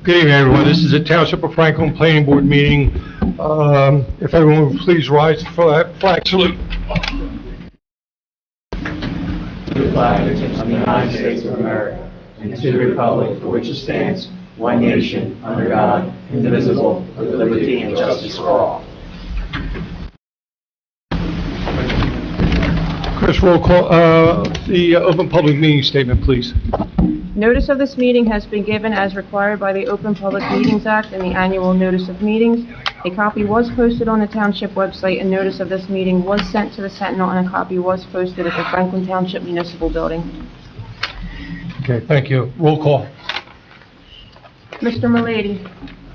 Good evening, everyone. This is a Township of Franklin Planning Board meeting. If everyone would please rise for that flag salute. To the flag of the United States of America and to the republic for which it stands, one nation, under God, indivisible, with liberty and justice for all. Chris, roll call, the open public meeting statement, please. Notice of this meeting has been given as required by the Open Public Meetings Act and the annual notice of meetings. A copy was posted on the township website, and notice of this meeting was sent to the Sentinel, and a copy was posted at the Franklin Township Municipal Building. Okay, thank you. Roll call. Mr. Malady.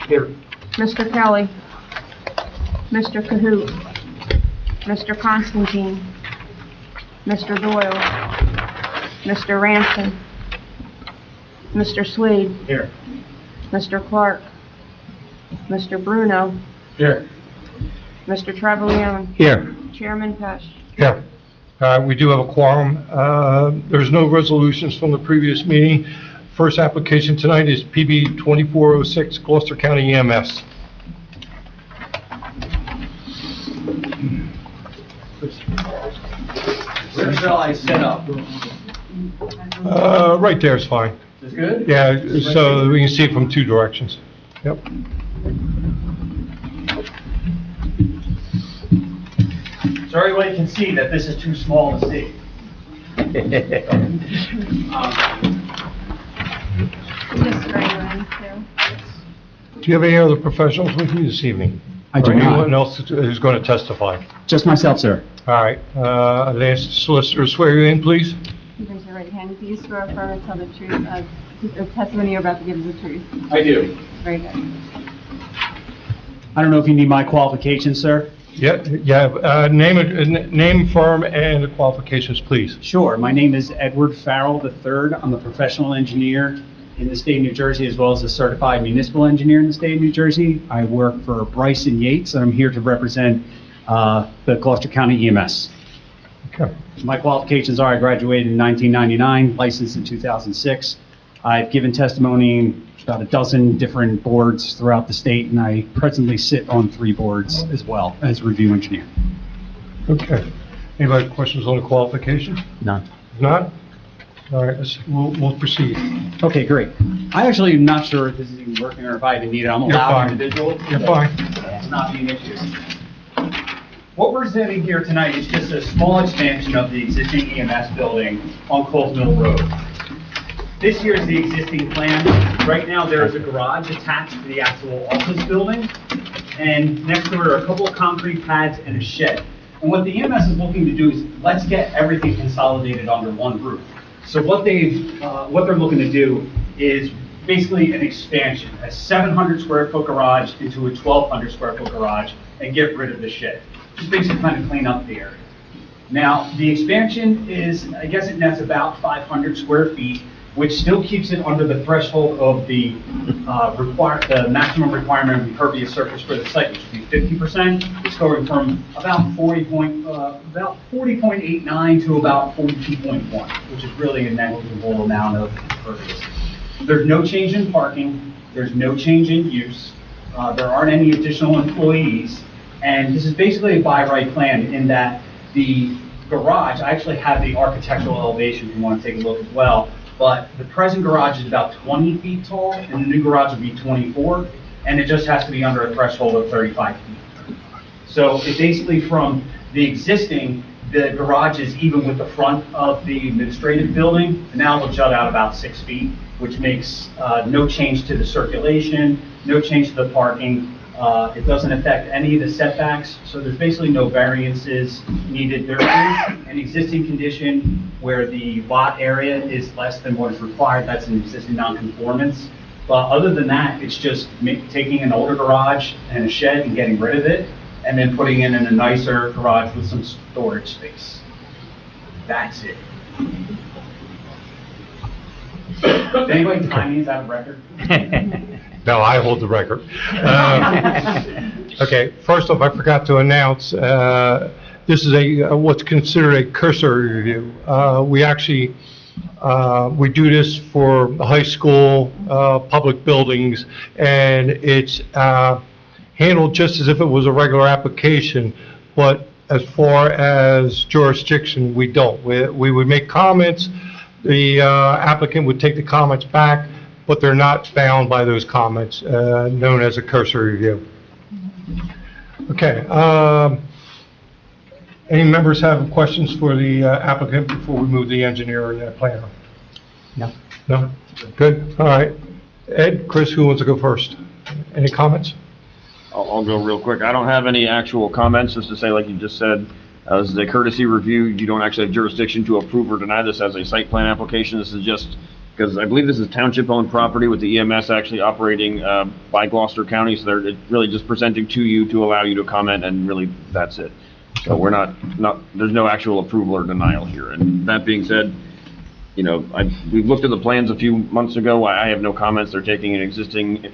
Here. Mr. Kelly. Mr. Cahoot. Mr. Constantine. Mr. Doyle. Mr. Ranson. Mr. Swade. Here. Mr. Clark. Mr. Bruno. Here. Mr. Travaglione. Here. Chairman Pesh. Here. We do have a quorum. There's no resolutions from the previous meeting. First application tonight is PB 2406, Gloucester County EMS. Where shall I set up? Right there is fine. Is good? Yeah, so we can see it from two directions. Yep. So everybody can see that this is too small to see. Do you have any other professionals with you this evening? I do or not. anyone else who's going to testify? Just myself, sir. All right. I'd ask the solicitor to swear you in, please. You raise your right hand. Do you swear or affirm to tell the truth, the testimony you're about to give is the truth? I do. Very good. I don't know if you need my qualifications, sir. Yeah. Name, firm, and the qualifications, please. Sure. My name is Edward Farrell III. I'm a professional engineer in the state of New Jersey, as well as a certified municipal engineer in the state of New Jersey. I work for Bryson Yates, and I'm here to represent the Gloucester County EMS. Okay. My qualifications are: I graduated in 1999, licensed in 2006. I've given testimony in about a dozen different boards throughout the state, and I presently sit on 3 boards as well as review engineer. Okay. Anybody have questions on the qualifications? None. If not? All right, we'll proceed. Okay, great. I actually am not sure if this is even working or if I even need it. I'm a You're loud fine. individual. You're fine. It's not being an issue. What we're presenting here tonight is just a small expansion of the existing EMS building on Coles Mill Road. This here is the existing plan. Right now, there is a garage attached to the actual office building, and next to it are a couple of concrete pads and a shed. And what the EMS is looking to do is, let's get everything consolidated under one roof. So what they're looking to do is basically an expansion, a 700 square foot garage into a 1,200 square foot garage, and get rid of the shed. Just basically kind of clean up the area. Now, the expansion is, I guess it nets about 500 square feet, which still keeps it under the threshold of the maximum requirement of impervious surface for the site, which would be 50%. It's going from about 40.89 to about 42.1, which is really a negligible amount of impervious. There's no change in parking. There's no change in use. There aren't any additional employees. And this is basically a by right plan in that the garage, I actually have the architectural elevation if you want to take a look as well. But the present garage is about 20 feet tall, and the new garage would be 24, and it just has to be under a threshold of 35 feet. So it basically, from the existing, the garage is even with the front of the administrative building, and now it'll jut out about 6 feet, which makes no change to the circulation, no change to the parking. It doesn't affect any of the setbacks, so there's basically no variances needed. There is an existing condition where the lot area is less than what is required. That's an existing nonconformance. But other than that, it's just taking an older garage and a shed and getting rid of it, and then putting in a nicer garage with some storage space. That's it. Did anybody time me? Is that a record? No, I hold the record. Okay, first off, I forgot to announce, This is what's considered a cursory review. We actually, we do this for the high school, public buildings, and it's handled just as if it was a regular application, but as far as jurisdiction, we don't. We would make comments, the applicant would take the comments back, but they're not bound by those comments, known as a cursory review. Okay. Any members have questions for the applicant before we move to the engineer and the planner? No. No? Good. All right. Ed, Chris, who wants to go first? Any comments? I'll go real quick. I don't have any actual comments, just to say, like you just said, this is a courtesy review. You don't actually have jurisdiction to approve or deny this as a site plan application. This is just, because I believe this is township-owned property with the EMS actually operating by Gloucester County, so they're really just presenting to you to allow you to comment, and really, that's it. So we're not, there's no actual approval or denial here. And that being said, you know, we've looked at the plans a few months ago. I have no comments. They're taking an existing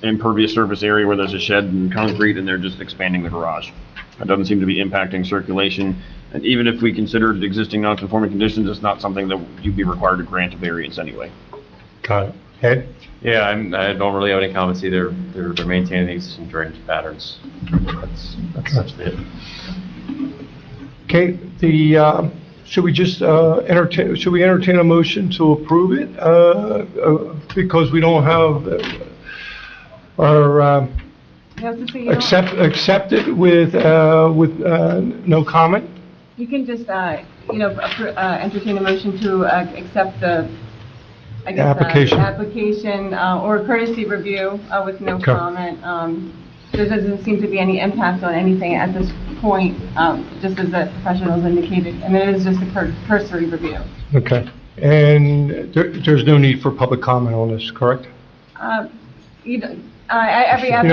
impervious surface area where there's a shed and concrete, and they're just expanding the garage. It doesn't seem to be impacting circulation. And even if we considered existing non-conforming conditions, it's not something that you'd be required to grant a variance anyway. Got it. Ed? Yeah, I don't really have any comments either. They're maintaining the existing drainage patterns. That's it. Okay, should we just entertain a motion to approve it? Because we don't have our You have to say you don't- accept it with no comment? You can just, entertain a motion to accept the, I guess, Application. application, or courtesy review, with no Okay. comment. There doesn't seem to be any impact on anything at this point, just as the professionals indicated, and it is just a cursory review. Okay. And there's no need for public comment on this, correct? Every You know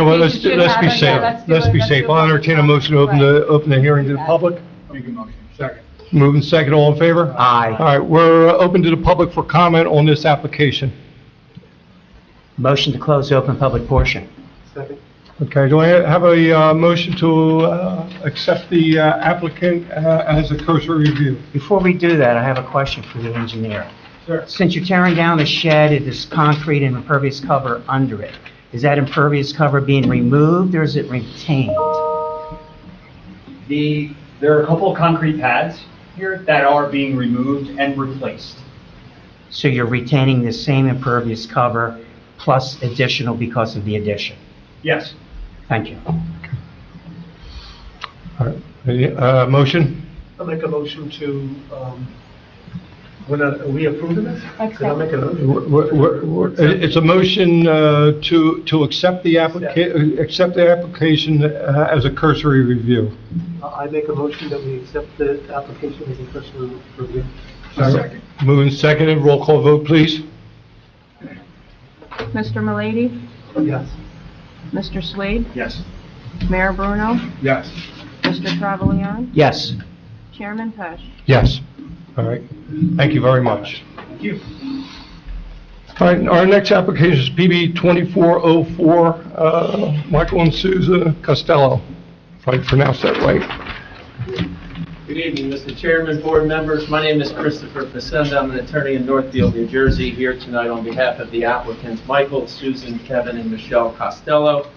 what, application should let's have be a- yeah, safe. Let's be safe. I'll entertain a motion to open the hearing to the public. Make a motion. Second. Moving second, all in favor? Aye. All right, we're open to the public for comment on this application. Motion to close the open public portion. Okay, do I have a motion to accept the applicant as a cursory review? Before we do that, I have a question for the engineer. Sure. Since you're tearing down the shed, it is concrete and impervious cover under it. Is that impervious cover being removed or is it retained? There are a couple of concrete pads here that are being removed and replaced. So you're retaining the same impervious cover plus additional because of the addition? Yes. Thank you. All right, any, motion? I'll make a motion to, are we approving this? Can I make a motion? It's a motion to accept the application as a cursory review. I make a motion that we accept the application as a personal review. Second. Moving seconded, roll call vote, please. Mr. Milady? Yes. Mr. Slade? Yes. Mayor Bruno? Yes. Mr. Travaglione? Yes. Chairman Pesh? Yes. All right, thank you very much. Thank you. All right, our next application is PB 2404, Michael and Susan Costello, if I pronounced that right. Good evening, Mr. Chairman, board members. My name is Christopher Facenda. I'm an attorney in Northfield, New Jersey, here tonight on behalf of the applicants, Michael, Susan, Kevin, and Michelle Costello.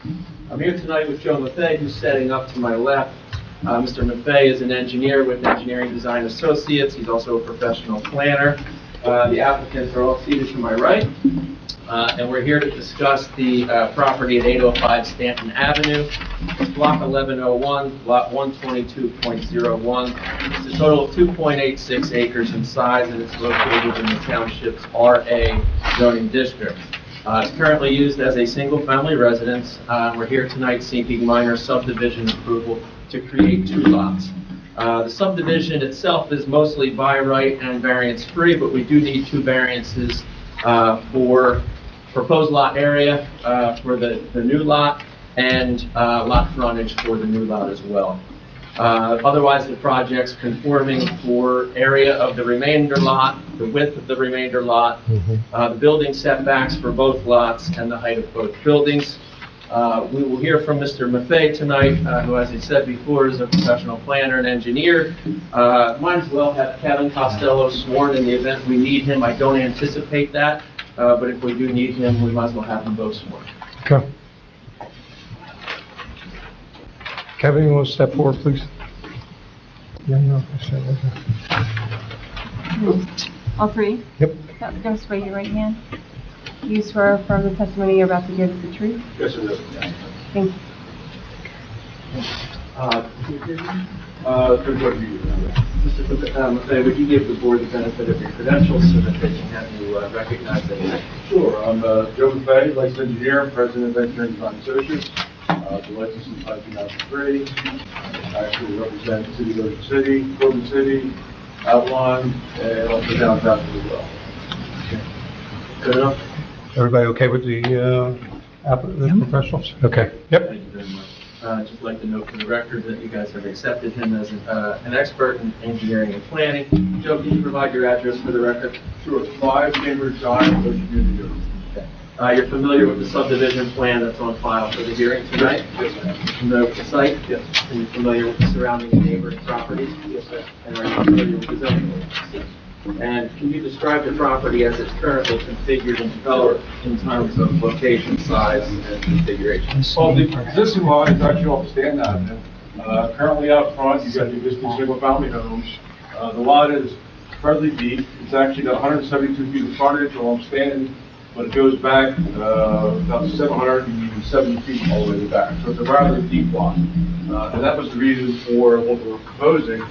I'm here tonight with Joe Maffei, who's setting up to my left. Mr. Maffei is an engineer with Engineering Design Associates. He's also a professional planner. The applicants are all seated to my right. And we're here to discuss the property at 805 Stanton Avenue, block 1101, lot 122.01. It's a total of 2.86 acres in size, and it's located in the township's RA zoning district. It's currently used as a single-family residence. We're here tonight seeking minor subdivision approval to create 2 lots. The subdivision itself is mostly by right and variance-free, but we do need 2 variances for proposed lot area for the new lot and lot frontage for the new lot as well. Otherwise, the project's conforming for area of the remainder lot, the width of the remainder lot, the building setbacks for both lots, and the height of both buildings. We will hear from Mr. Maffei tonight, who, as I said before, is a professional planner and engineer. Might as well have Kevin Costello sworn in the event we need him. I don't anticipate that, but if we do need him, we might as well have them both sworn. Okay. Kevin, you want to step forward, please? Yeah, no, All three? Yep. Don't sway your right hand. You swear affirm the testimony you're about to give is the truth? Yes, it is. Thank you. Good work, you. Mr. Maffei, would you give the board the benefit of your credentials so that they can have you recognize that you're... Sure, I'm Joe Maffei, licensed engineer, president of Engineering Design Associates. The license since 1993. I actually represent the city of Ocean City, Golden City, Avalon, and also downtown as well. Good enough? Everybody okay with the professionals? Okay. Yep. Thank you very much. I'd just like to note for the record that you guys have accepted him as an expert in engineering and planning. Joe, can you provide your address for the record? Sure, it's 5 Cambridge Drive, Ocean View, New Jersey. You're familiar with the subdivision plan that's on file for the hearing tonight? Yes, ma'am. Familiar with the site? Yes. Are you familiar with the surrounding neighboring properties? Yes, sir. And are you familiar with the zoning ordinance? Yes. And can you describe the property as it's currently configured and developed in terms of location, size, and configuration? Well, the existing lot is actually off Stanton Ave. Currently out front, you've got the existing single-family homes. The lot is fairly deep. It's actually got 172 feet of frontage along Stanton, but it goes back about 770 feet all the way to the back. So it's a rather deep lot. And that was the reason for what we were proposing,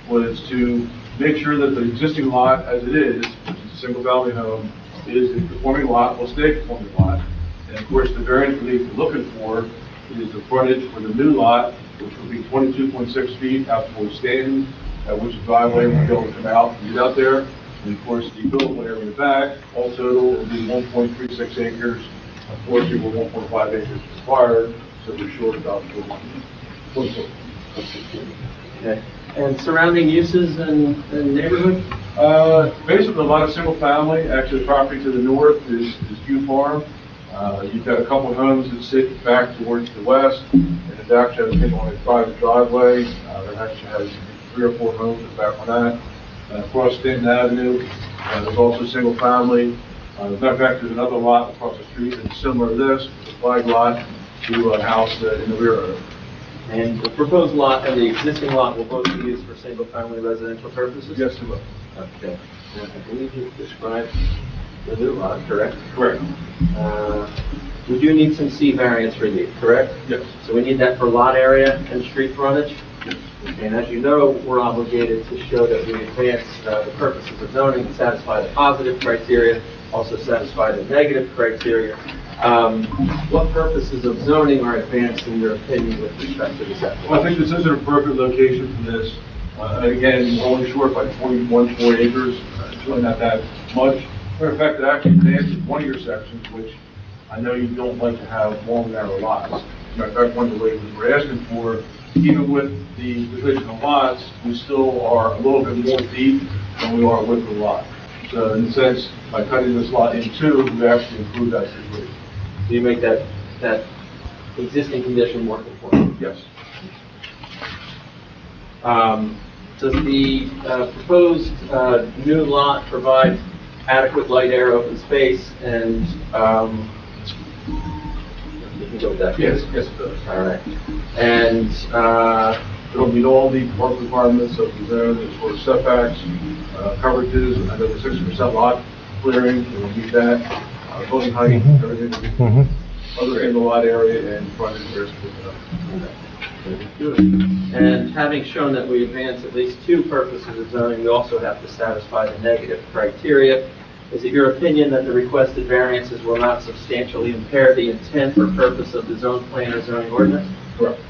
was to make sure that the existing lot as it is, which is a single-family home, is a conforming lot, will stay a conforming lot. And of course, the variance relief we're looking for is the frontage for the new lot, which will be 22.6 feet out towards Stanton, at which driveway will be able to come out and get out there. And of course, the buildable area in the back, all total, will be 1.36 acres. Unfortunately, we're 1.5 acres required, so we're short about 1.4. Okay. And surrounding uses and neighborhood? Basically, a lot of single family. Actually, the property to the north is QFarm. You've got a couple of homes that sit back towards the west, and it actually has on a private driveway. It actually has 3 or 4 homes in the back on that. Across Stanton Avenue, there's also single family. As a matter of fact, there's another lot across the street that's similar to this, a flag lot to a house in the rear of it. And the proposed lot and the existing lot will both be used for single-family residential purposes? Yes, it will. Okay. And I believe you described the new lot, correct? Correct. We do need some C variance relief, correct? Yes. So we need that for lot area and street frontage? Yes. And as you know, we're obligated to show that we advance the purposes of zoning, satisfy the positive criteria, also satisfy the negative criteria. What purposes of zoning are advanced in your opinion with respect to this application? Well, I think this is an appropriate location for this. Again, we're only short by 21.4 acres. It's really not that much. Matter of fact, it actually advances one of your sections, which I know you don't like to have long, narrow lots. Matter of fact, one of the waivers we're asking for, even with the division of lots, we still are a little bit more deep than we are with the lot. So in a sense, by cutting this lot in two, we actually improve that situation. Do you make that existing condition more conforming? Yes. Does the proposed new lot provide adequate light, air, open space, and you can go with that? Yes, yes it does. All right. And it'll meet all the park requirements of the zone as far as setbacks, coverages. I know the 60% lot clearing, it will meet that. Building height, everything will be other in the lot area and frontage areas. Good. And having shown that we advance at least 2 purposes of zoning, we also have to satisfy the negative criteria. Is it your opinion that the requested variances will not substantially impair the intent or purpose of the zone plan or zoning ordinance? Correct.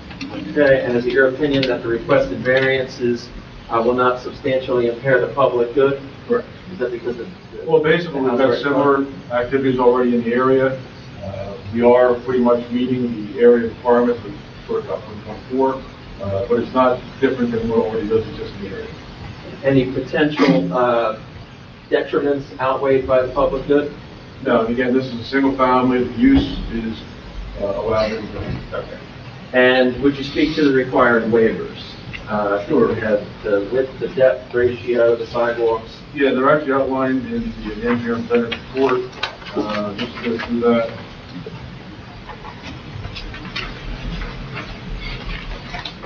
Okay, and is it your opinion that the requested variances will not substantially impair the public good? Correct. Is that because of... Well, basically, we've got similar activities already in the area. We are pretty much meeting the area requirements of sort of about 1.4, but it's not different than what already does exist in the area. Any potential detriments outweighed by the public good? No, and again, this is a single family. The use is allowed everything. Okay. And would you speak to the required waivers? Sure. We have the width, the depth ratio, the sidewalks. Yeah, they're actually outlined in the engineering plans report, just to go through that.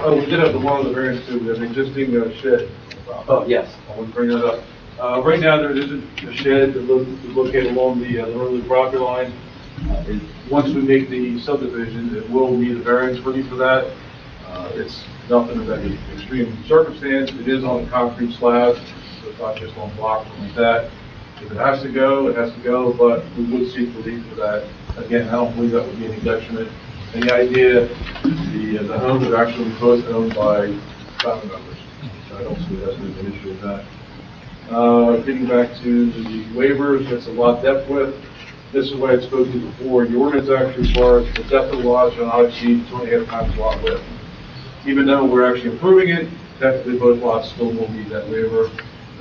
Oh, we did have the one of the variance too, we have an existing shed. Oh, yes. I want to bring that up. Right now, there isn't a shed that is located along the northerly property line. Once we make the subdivision, it will need a variance for that. It's nothing of any extreme circumstance. It is on a concrete slab, so it's not just on blocks like that. If it has to go, it has to go, but we would seek relief for that. Again, I don't believe that would be any detriment. And the idea, the homes are actually both owned by family members, so I don't see that's going to be an issue with that. Getting back to the waivers, it's a lot depth width. This is what I spoke to before. The ordinance actually requires the depth of the lot shall not exceed 2.5 times lot width. Even though we're actually approving it, technically both lots still will need that waiver.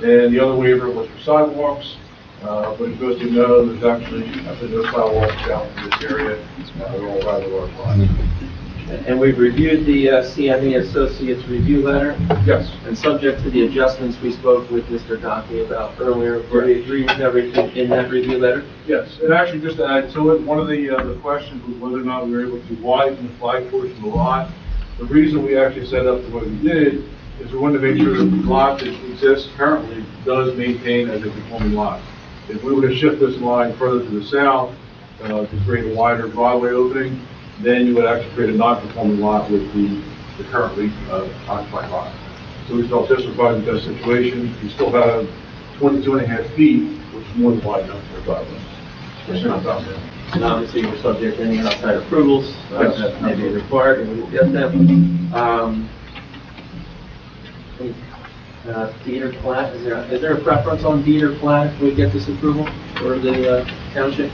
And the other waiver was for sidewalks, but as most of you know, there's actually no sidewalks down in this area. They're all rather large lots. And we've reviewed the CME Associates review letter. Yes. And subject to the adjustments we spoke with Mr. Dockey about earlier, do we agree with everything in that review letter? Yes, and actually just to add to it, one of the questions was whether or not we were able to widen the flag portion of the lot. The reason we actually set up the way we did is we wanted to make sure that the lot that exists currently does maintain as a conforming lot. If we were to shift this line further to the south to create a wider driveway opening, then you would actually create a non-conforming lot with the currently occupied lot. So we felt this was probably the best situation. You still have 22.5 feet, which is more than wide enough for a driveway. And obviously, we're subject to any outside approvals that may be required, and we'll get them. Deed or plat, is there a preference on deed or plat if we get this approval for the township?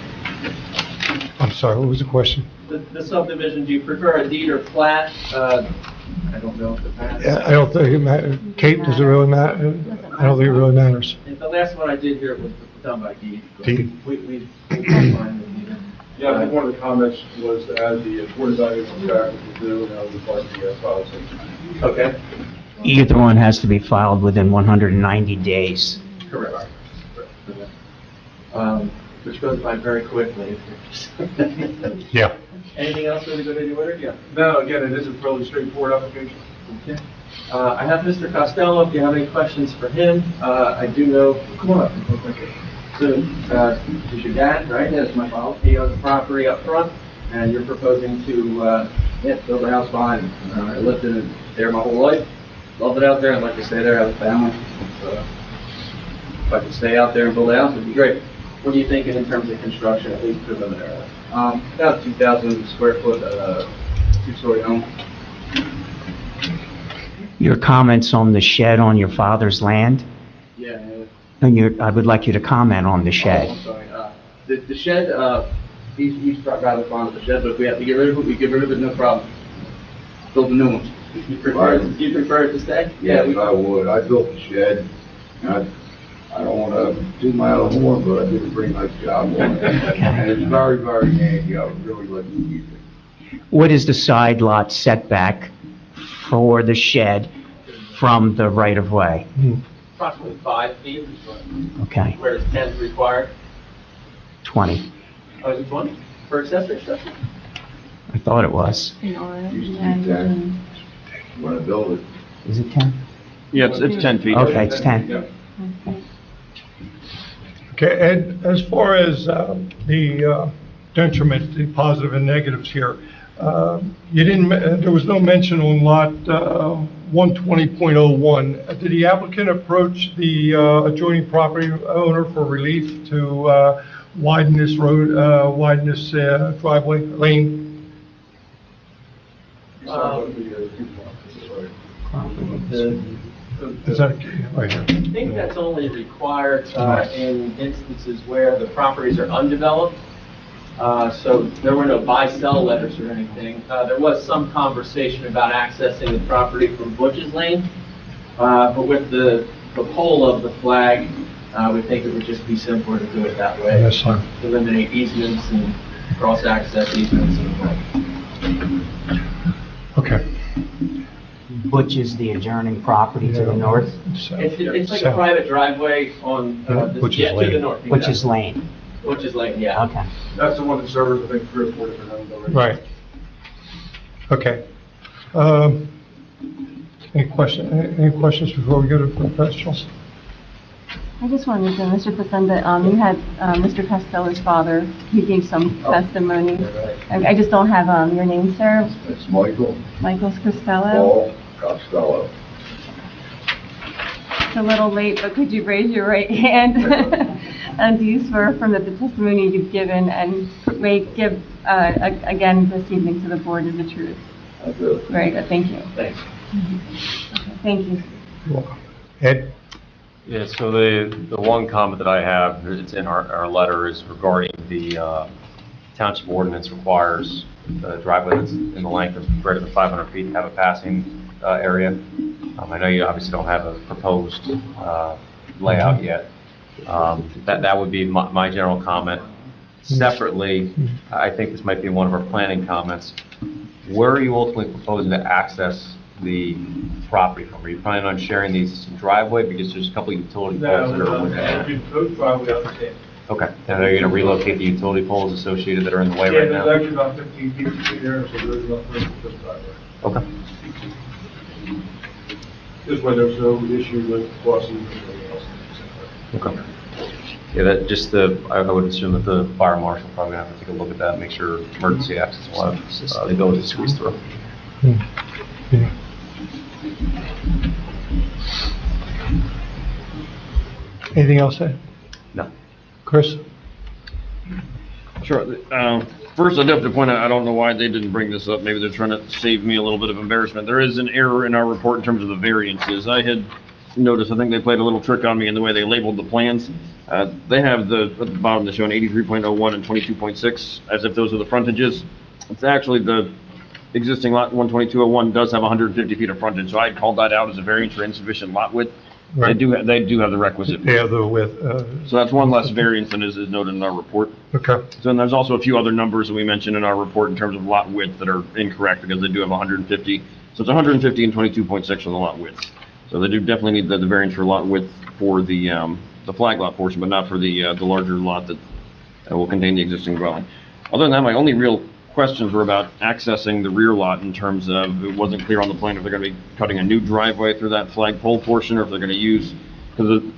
I'm sorry, what was the question? The subdivision, do you prefer a deed or plat? I don't know if it matters. I don't think it matters. Kate, does it really matter? I don't think it really matters. The last one I did here was done by deed. Deed. We fine with deed. Yeah, I think one of the comments was to add the afforded value on the back, which we do, and that was part of the policy. Okay. Either one has to be filed within 190 days. Correct. Which goes by very quickly. Yeah. Anything else for the good of the order? Yeah. No, again, it is a fairly straightforward application. Okay. I have Mr. Costello, if you have any questions for him. I do know, come on up. So, this is your dad, right? That's my father. He owns the property up front, and you're proposing to build a house behind him. I lived in there my whole life. Love it out there. I'd like to stay there, have a family. So, if I could stay out there and build a house, it'd be great. What are you thinking in terms of construction, at least preliminarily? About 2,000 square foot, two-story home. Your comments on the shed on your father's land? Yeah. And I would like you to comment on the shed. Oh, I'm sorry. The shed, he's rather fond of the shed, but if we have to get rid of it, we get rid of it, no problem. Build a new one. You prefer it to stay? Yes, I would. I built the shed, and I don't want to do my own horn, but I did a pretty nice job on it. And it's very, very handy. I would really like to use it. What is the side lot setback for the shed from the right-of-way? Approximately 5 feet. Okay, Whereas 10 is required. 20. Oh, is it 20? For accessory structure? I thought it was. Used to be 10 when I built it. Is it 10? Yeah, it's 10 feet. Okay, it's 10. Yeah. Okay, and as far as the detriment, the positive and negatives here, you didn't, there was no mention on lot 120.01. Did the applicant approach the adjoining property owner for relief to widen this road, widen this driveway lane? Is that right here? I think that's only required in instances where the properties are undeveloped. So there were no buy-sell letters or anything. There was some conversation about accessing the property from Butch's Lane, but with the pole of the flag, we think it would just be simpler to do it that way. Yes, sir. Eliminate easements and cross-access easements and the like. Okay. Which is the adjoining property to the north, So- It's like so- a private driveway on, Which is yeah, to the lane. north. which is exactly. Lane. Which is lane, yeah. Okay. That's the one that serves, I think, 3 or 4 different homes already. Right. Okay. Any questions before we go to professionals? I just wanted to, Mr. Facenda, you had Mr. Costello's father, he gave some testimony. I just don't have your name, sir. It's Michael Costello. Paul Costello. It's a little late, but could you raise your right hand? And do you swear affirm that the testimony you've given and may give again this evening to the board is the truth? I do. Very good, thank you. Thanks. Okay, thank you. You're welcome. Ed? Yeah, so the one comment that I have, it's in our letter, is regarding the township ordinance requires the driveway that's in the length of greater than 500 feet to have a passing area. I know you obviously don't have a proposed layout yet. That would be my general comment. Separately, I think this might be one of our planning comments. Where are you ultimately proposing to access the property from? Are you planning on sharing the existing driveway, because there's a couple of utility poles that are within there? Okay, and are you going to relocate the utility poles associated that are in the way right now? Yeah, there's actually about 15 feet between there, so there's about 30 foot driveway. Okay. This way there's no issue with crossing or anything else. Okay. Yeah, that just I would assume that the fire marshal probably have to take a look at that, make sure emergency access will have the ability to squeeze through. Yeah. Anything else, Ed? No. Chris? Sure. First, I do have to point out, I don't know why they didn't bring this up. Maybe they're trying to save me a little bit of embarrassment. There is an error in our report in terms of the variances. I had noticed, I think they played a little trick on me in the way they labeled the plans. They have at the bottom, they're showing 83.01 and 22.6, as if those are the frontages. It's actually the existing lot 12201 does have 150 feet of frontage, so I had called that out as a variance for insufficient lot width. Right. They do have the requisite. They have the width. So that's one less variance than is noted in our report. Okay. So then there's also a few other numbers that we mentioned in our report in terms of lot width that are incorrect, because they do have 150. So it's 150 and 22.6 on the lot width. So they do definitely need the variance for lot width for the flag lot portion, but not for the larger lot that will contain the existing dwelling. Other than that, my only real questions were about accessing the rear lot, in terms of, it wasn't clear on the plan if they're going to be cutting a new driveway through that flagpole portion, or if they're going to use, because the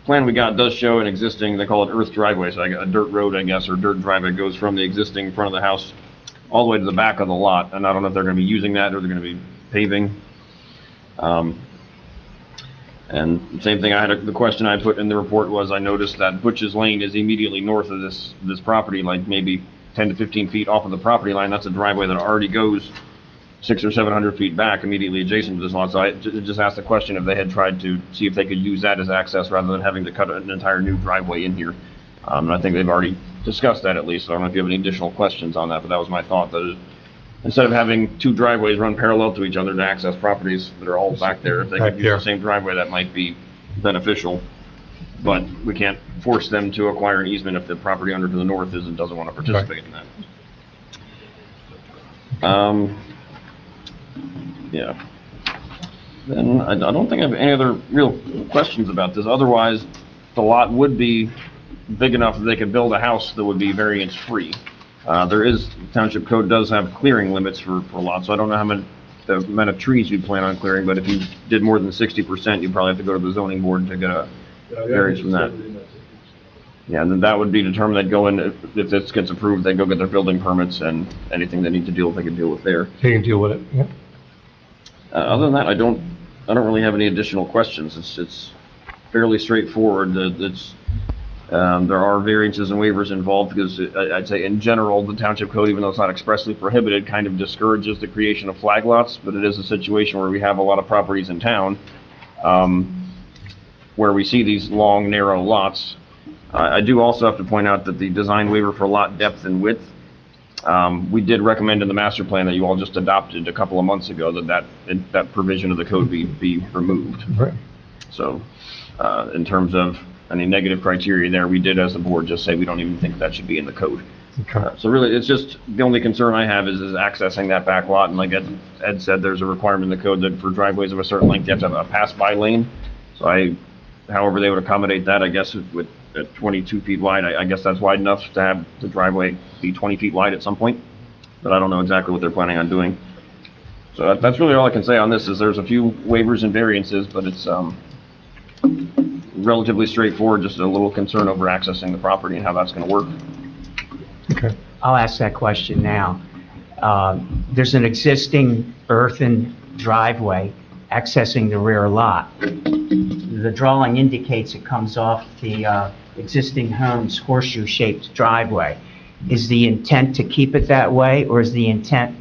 plan we got does show an existing, they call it earth driveway, so a dirt road, I guess, or dirt driveway goes from the existing front of the house all the way to the back of the lot, and I don't know if they're going to be using that or they're going to be paving. And same thing, the question I put in the report was, I noticed that Butch's Lane is immediately north of this property, like maybe 10 to 15 feet off of the property line. That's a driveway that already goes 600 or 700 feet back, immediately adjacent to this lot. So I just asked the question if they had tried to see if they could use that as access rather than having to cut an entire new driveway in here. And I think they've already discussed that at least. So I don't know if you have any additional questions on that, but that was my thought, that instead of having two driveways run parallel to each other to access properties that are all back there, if they could use the same driveway, that might be beneficial. But we can't force them to acquire an easement if the property owner to the north doesn't want to participate in that. Yeah. Then I don't think I have any other real questions about this. Otherwise, the lot would be big enough that they could build a house that would be variance free. Township code does have clearing limits for lots, so I don't know the amount of trees you'd plan on clearing, but if you did more than 60%, you'd probably have to go to the zoning board to get a variance from that. Yeah, and then that would be determined. They'd go in, if this gets approved, they'd go get their building permits, and anything they need to deal with, they can deal with there. They can deal with it, yeah. Other than that, I don't really have any additional questions. It's fairly straightforward. There are variances and waivers involved, because I'd say in general, the township code, even though it's not expressly prohibited, kind of discourages the creation of flag lots, but it is a situation where we have a lot of properties in town where we see these long, narrow lots. I do also have to point out that the design waiver for lot depth and width, we did recommend in the master plan that you all just adopted a couple of months ago that provision of the code be removed. Right. So in terms of any negative criteria there, we did as a board just say we don't even think that should be in the code. Okay. So really, it's just, the only concern I have is accessing that back lot, and like Ed said, there's a requirement in the code that for driveways of a certain length, you have to have a pass-by lane. So however they would accommodate that, I guess with at 22 feet wide, I guess that's wide enough to have the driveway be 20 feet wide at some point, but I don't know exactly what they're planning on doing. So that's really all I can say on this, is there's a few waivers and variances, but it's relatively straightforward, just a little concern over accessing the property and how that's going to work. Okay. I'll ask that question now. There's an existing earthen driveway accessing the rear lot. The drawing indicates it comes off the existing home's horseshoe-shaped driveway. Is the intent to keep it that way, or is the intent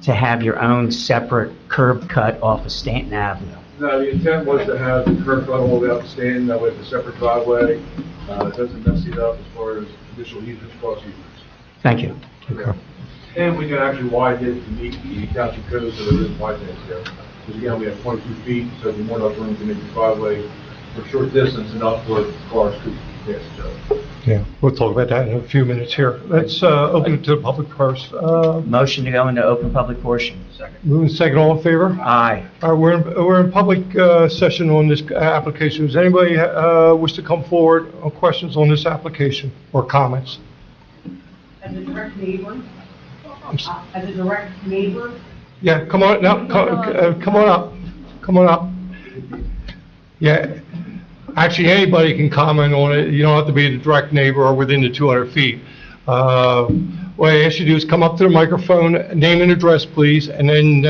to have your own separate curb cut off of Stanton Avenue? No, the intent was to have the curb cut all the way up to Stanton, that way it's a separate driveway. It doesn't mess it up as far as additional easements, cross easements. Thank you. Okay. And we can actually widen it to meet the township code, so there is wideness there. Because again, we have 22 feet, so there's more enough room to make the driveway for a short distance, enough for cars to pass each other. Yeah, we'll talk about that in a few minutes here. Let's open it to the public first. Motion to go into open public portion. Second. Moving second, all in favor? Aye. All right, we're in public session on this application. Does anybody wish to come forward on questions on this application or comments? As a direct neighbor, Yeah, come on, no, come on up. Come on up. Yeah, actually, anybody can comment on it. You don't have to be the direct neighbor or within the 200 feet. What I ask you to do is come up to the microphone, name and address, please, and then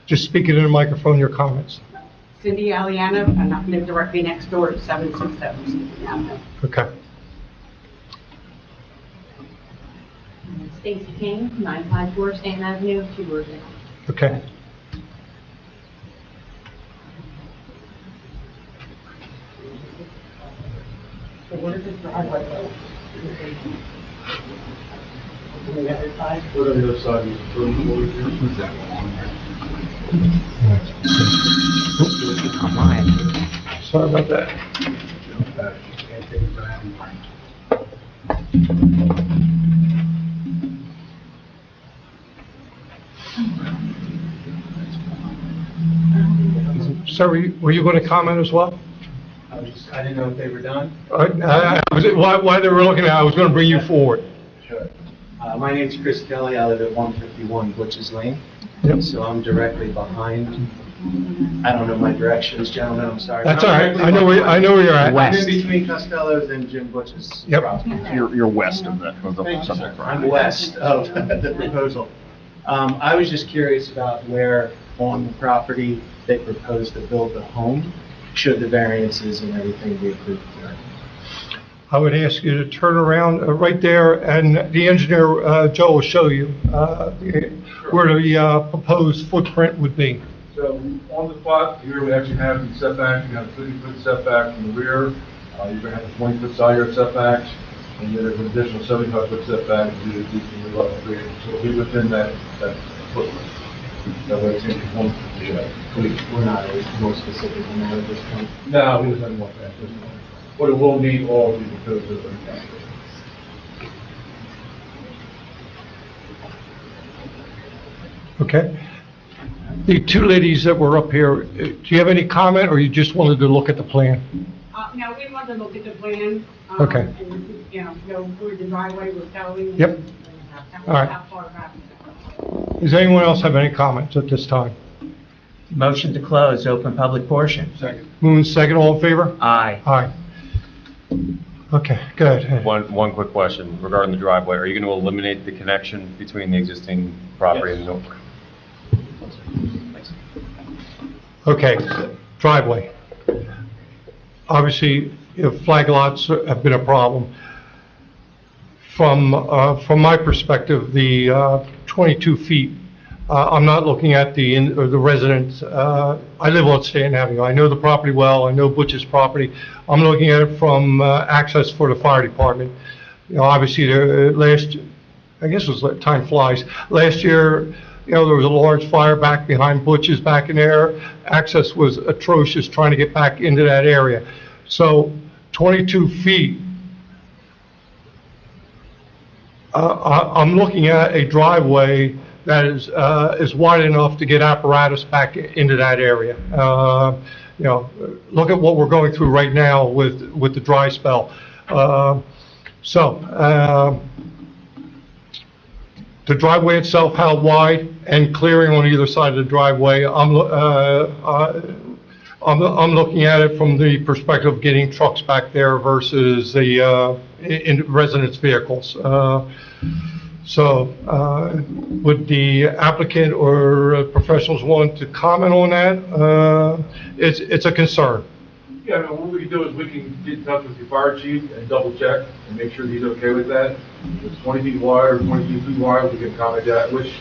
just speak it in the microphone, your comments. Cindy Aliano, and I live directly next door at 767 Stanton Avenue. Okay. Stacy King, 954 Stanton Avenue, 2 Worthing. Okay. So what is this driveway like? On the other side? What on the other side is the room? Who's that one? Sorry about that. Sir, were you going to comment as well? I didn't know if they were done. While they were looking at it, I was going to bring you forward. Sure. My name's Chris Kelly. I live at 151 Butch's Lane. Yep. So I'm directly behind. I don't know my directions, gentlemen. I'm sorry. That's all right. I know where you're at. I'm in between Costello's and Jim Butch's. Yep. property. You're west of the subject. I'm west of the proposal. I was just curious about where on the property they propose to build the home, should the variances and everything be approved tonight. I would ask you to turn around right there, and the engineer, Joe, will show you where the proposed footprint would be. So on the plot, here we actually have the setback. You have a 50-foot setback from the rear. You're going to have a 20-foot side yard setback, and then there's an additional 75-foot setback due to the level 3. So it'll be within that footprint. That way it's in conformity with the shed. We're not more specific than that at this point. No, we doesn't want that at this point. But it will meet all of the codes that are in. Okay. The two ladies that were up here, do you have any comment, or you just wanted to look at the plan? No, we want to look at the plan. Okay. And, you know where the driveway was going. Yep. All right. How far back. Does anyone else have any comments at this time? Motion to close open public portion. Second. Moving second, all in favor? Aye. Aye. Okay, good. One quick question regarding the driveway. Are you going to eliminate the connection between the existing property and the... Okay, driveway. Obviously, flag lots have been a problem. From my perspective, the 22 feet, I'm not looking at the residents. I live on Stanton Avenue. I know the property well. I know Butch's property. I'm looking at it from access for the fire department. You know, obviously, I guess it was time flies. Last year, you know, there was a large fire back behind Butch's back in there. Access was atrocious trying to get back into that area. So 22 feet I'm looking at a driveway that is wide enough to get apparatus back into that area. You know, look at what we're going through right now with the dry spell. The driveway itself, how wide, and clearing on either side of the driveway, I'm looking at it from the perspective of getting trucks back there versus the in residents' vehicles. Would the applicant or professionals want to comment on that? It's a concern. Yeah, I mean, what we can do is we can get in touch with the fire chief and double check and make sure he's okay with that. If it's 20 feet wide or 22 feet wide, we can comment that, which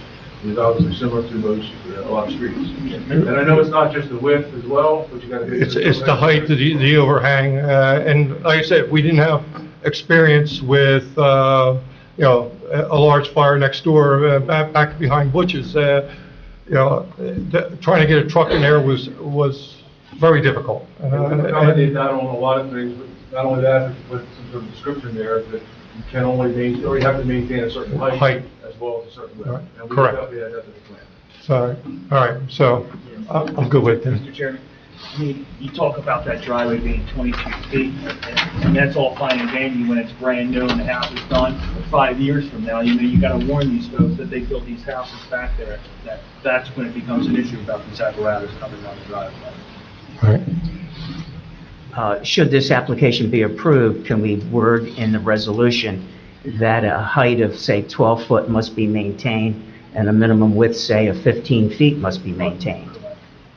is obviously similar to those, a lot of streets. And I know it's not just the width as well, but you got to. It's the height, the overhang, and like I said, we didn't have experience with, you know, a large fire next door, back behind Butch's. You know, trying to get a truck in there was very difficult. We accommodate that on a lot of things, but not only that, but some sort of description there that you can only maintain, or you have to maintain a certain height as well as a certain width. Right. And we Correct. definitely had that to the plan. So, all right, so I'm good with that. Mr. Chairman, I mean, you talk about that driveway being 22 feet, and that's all fine and dandy when it's brand new and the house is done. But 5 years from now, you know, you gotta warn these folks that they built these houses back there, that's when it becomes an issue about these apparatus coming down the driveway. All right. Should this application be approved, can we word in the resolution that a height of, say, 12 foot must be maintained and a minimum width, say, of 15 feet must be maintained?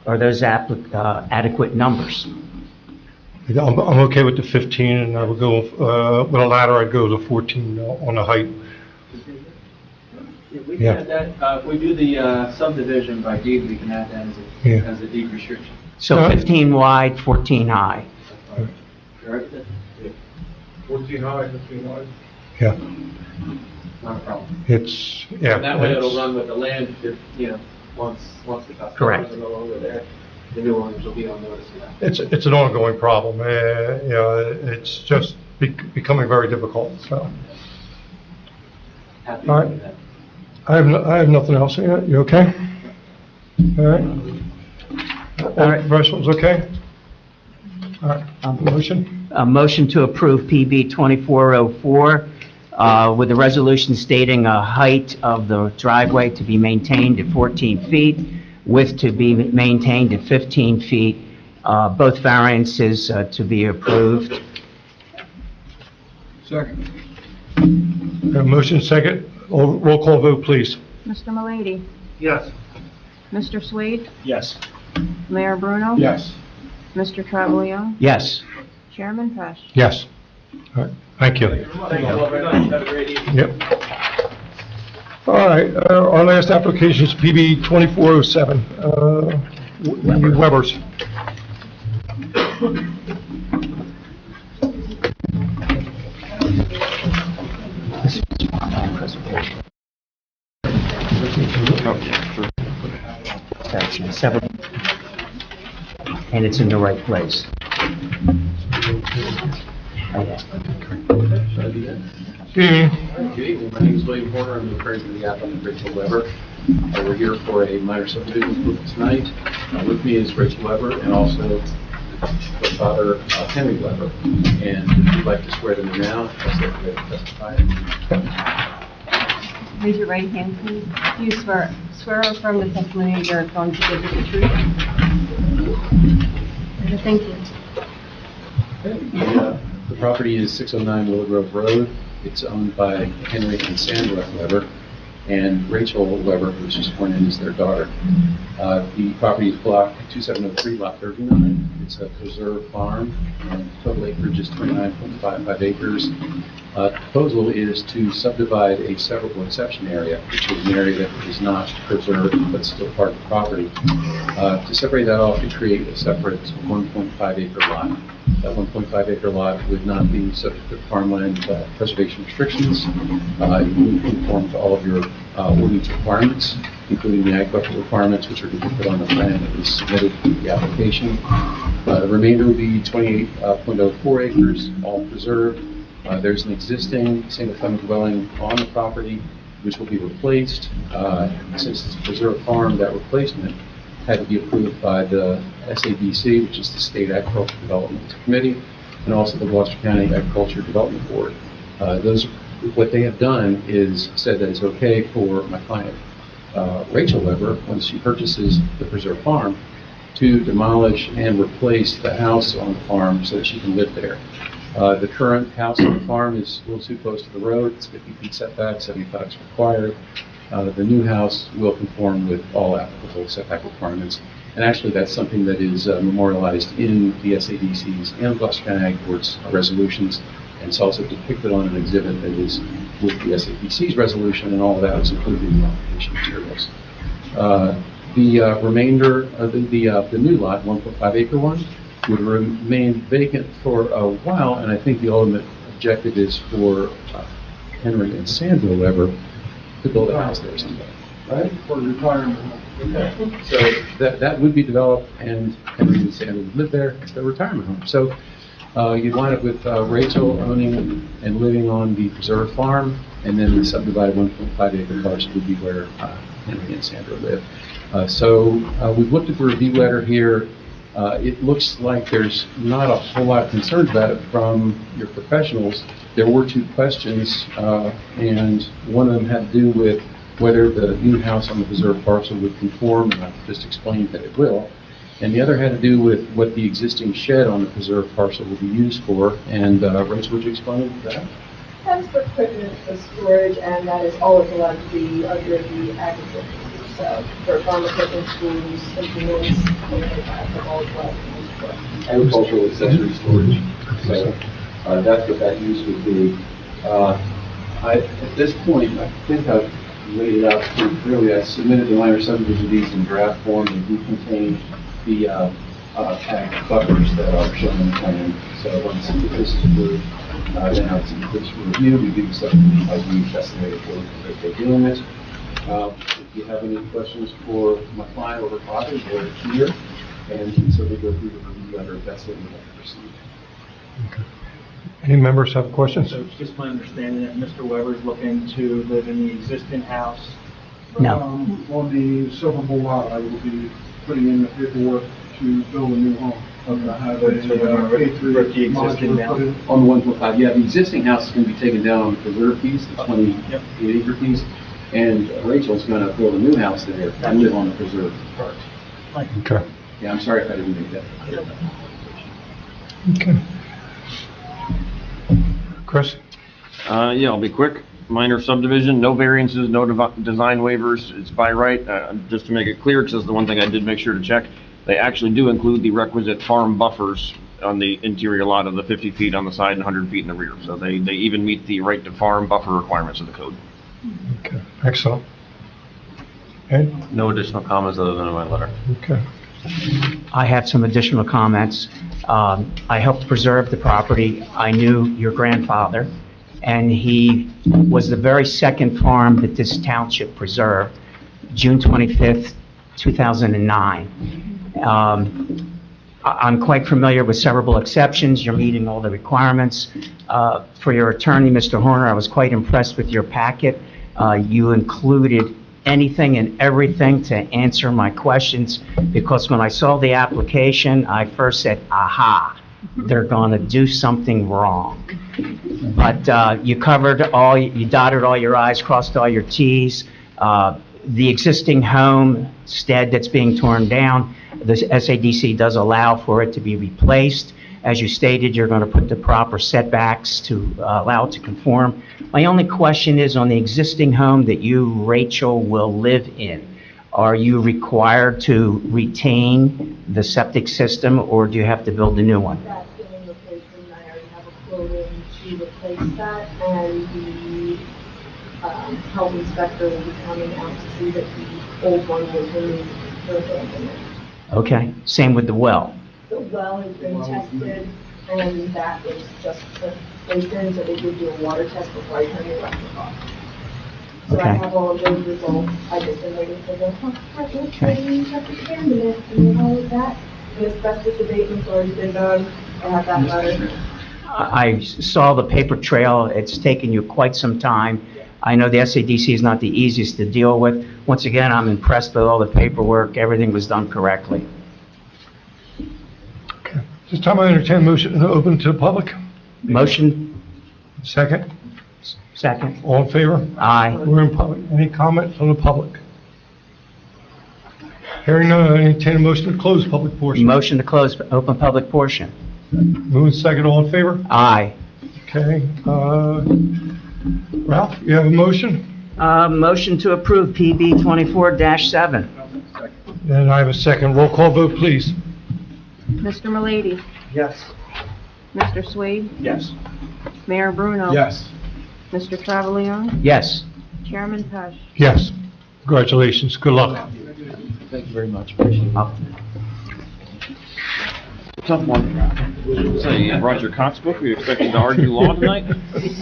Are those adequate numbers? I'm okay with the 15, and I would go, with a ladder, I'd go to 14 on the height. Yeah, we can add that, if we do the subdivision by deed, we can add that as a deed restriction. So 15 wide, 14 high. Right? 14 high, 15 wide. Yeah, Not a problem. it's, yeah. And that way it'll it's- run with the land, if, you know, once the customers Correct. are no longer there, the new owners will be on notice of that. It's an ongoing problem. You know, it's just becoming very difficult, so. Happy All to right. do that. I have nothing else. You okay? All right. All right, professionals, okay? All right, motion? A motion to approve PB 2404 with a resolution stating a height of the driveway to be maintained at 14 feet, width to be maintained at 15 feet, both variances to be approved. Second. Motion second. Roll call vote, please. Mr. Malady? Yes. Mr. Slade? Yes. Mayor Bruno? Yes. Mr. Travaglione? Yes. Chairman Pesh? Yes. All right, thank you. Thank you all very much. Have a great evening. Yep. All right, our last application is PB 2407, Weber's. That's several, and it's in the right place. Good evening. Good evening, my name is William Porter, I'm the attorney for the applicant Rachel Weber. We're here for a minor subdivision approval tonight. With me is Rachel Weber and also her father, Henry Weber. And if you'd like to swear them in now, I'll say that they testify. Raise your right hand, please. Do you swear or affirm the testimony you're going to give is the truth? Thank you. The property is 609 Willow Grove Road. It's owned by Henry and Sandra Weber, and Rachel Weber, who was just sworn in, is their daughter. The property is block 2703, lot 39. It's a preserved farm, and total acreage is 29.55 acres. Proposal is to subdivide a severable exception area, which is an area that is not preserved but still part of the property. To separate that off and create a separate 1.5 acre lot. That 1.5 acre lot would not be subject to farmland preservation restrictions. It would conform to all of your ordinance requirements, including the ag buffer requirements, which are depicted on the plan that was submitted to the application. The remainder would be 28.04 acres, all preserved. There's an existing single-family dwelling on the property which will be replaced. Since it's a preserved farm, that replacement had to be approved by the SADC, which is the State Agricultural Development Committee, and also the Gloucester County Agriculture Development Board. What they have done is said that it's okay for my client, Rachel Weber, when she purchases the preserved farm, to demolish and replace the house on the farm so that she can live there. The current house on the farm is a little too close to the road. It's 50 feet setback, 75 is required. The new house will conform with all applicable setback requirements. And actually, that's something that is memorialized in the SADC's and Gloucester County Ag Board's resolutions. And it's also depicted on an exhibit that is with the SADC's resolution, and all of that is included in the application materials. The remainder of the new lot, 1.5 acre one, would remain vacant for a while, and I think the ultimate objective is for Henry and Sandra Weber to build a house there someday. Right? For retirement. Okay. So that would be developed, and Henry and Sandra would live there. It's their retirement home. So you'd wind up with Rachel owning and living on the preserved farm, and then the subdivided 1.5 acre parcel would be where Henry and Sandra live. We've looked at the review letter here. It looks like there's not a whole lot of concerns about it from your professionals. There were two questions, and one of them had to do with whether the new house on the preserved parcel would conform, and I've just explained that it will. And the other had to do with what the existing shed on the preserved parcel will be used for. And Rachel, would you explain that? That's for equipment, for storage, and that is always allowed to be under the agriculture. So for farm equipment, tools, implements, all agricultural accessory storage. So that's what that use would be. At this point, I think I've laid it out pretty clearly. I submitted the minor subdivision deeds in draft form. They do contain the ag buffers that are shown in the plan. So once this is approved, then I'll submit this for review. We do the subdivision by deed estimated for that they're doing it. If you have any questions for my client or her father, they're here, and so they go through the review letter. That's what we have to proceed. Okay. Any members have questions? So it's just my understanding that Mr. Weber is looking to live in the existing house? No. On the Silverbull lot, I will be putting in the paperwork to build a new home. Okay. I have a Rip the existing down. On the 1.5, yeah, the existing house is going to be taken down on the preserve piece, the 28 acre piece, and Rachel's going to build a new house there and live on the preserve part. Okay. Yeah, I'm sorry if I didn't make that clear. Okay. Chris? Yeah, I'll be quick. Minor subdivision, no variances, no design waivers. It's by right. Just to make it clear, because the one thing I did make sure to check, they actually do include the requisite farm buffers on the interior lot of the 50 feet on the side and 100 feet in the rear. So they even meet the right to farm buffer requirements of the code. Okay, excellent. Ed? No additional comments other than in my letter. Okay. I have some additional comments. I helped preserve the property. I knew your grandfather, and he was the very second farm that this township preserved, June 25th, 2009. I'm quite familiar with several exceptions. You're meeting all the requirements. For your attorney, Mr. Horner, I was quite impressed with your packet. You included anything and everything to answer my questions, because when I saw the application, I first said, aha, they're going to do something wrong. But you you dotted all your I's, crossed all your T's. The existing homestead that's being torn down, the SADC does allow for it to be replaced. As you stated, you're going to put the proper setbacks to allow it to conform. My only question is on the existing home that you, Rachel, will live in. Are you required to retain the septic system, or do you have to build a new one? That's getting replaced, and I already have a quote in to replace that, and the health inspector will be coming out to see that the old one was removed for abandonment. Okay, same with the well. The well has been tested, and that is just placed in, so they did do a water test before I turned the electric off. So I have all of those results. I just been waiting for the abandonment and all of that. The asbestos abatement's already been done. I have that letter. I saw the paper trail. It's taken you quite some time. I know the SADC is not the easiest to deal with. Once again, I'm impressed with all the paperwork. Everything was done correctly. This time I entertain a motion to open to the public. Motion? Second. Second. All in favor? Aye. We're in public. Any comment from the public? Hearing none, I entertain a motion to close public portion. Motion to close open public portion. Moving second, all in favor? Aye. Okay, Ralph, you have a motion? Motion to approve PB 24-7. And I have a second. Roll call vote, please. Mr. Milady? Yes. Mr. Swade? Yes. Mayor Bruno? Yes. Mr. Travaglione? Yes. Chairman Pesh? Yes. Congratulations. Good luck. Thank you very much. Appreciate it. Tough one. So you brought your Cox book? Were you expecting to argue law tonight? It's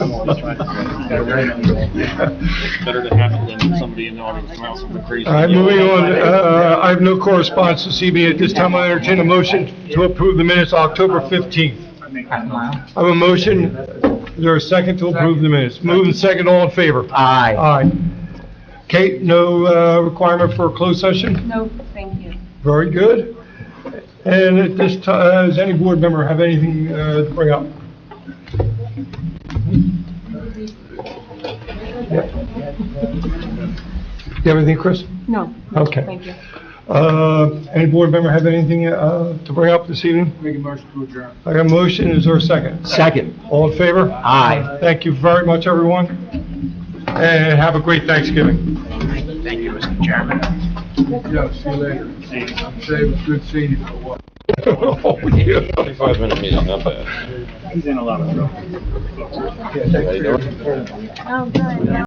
better to have it than somebody in the audience smile something crazy. All right, moving on. I have no correspondence this evening. At this time, I entertain a motion to approve the minutes October 15th. I have a motion. Is there a second to approve the minutes? Moving second, all in favor? Aye. Aye. Kate, no requirement for a closed session? No, thank you. Very good. And at this time, does any board member have anything to bring up? Yep. You have anything, Chris? No. Okay. Thank you. Any board member have anything to bring up this evening? Make a motion to adjourn. I got a motion. Is there a second? Second. All in favor? Aye. Thank you very much, everyone. And have a great Thanksgiving. Thank you, Mr. Chairman. Yeah, see you later. Say it was good seeing you for a while. Oh, yeah. 25-minute meeting, not bad. He's in a lot of trouble. How you doing? Oh, good.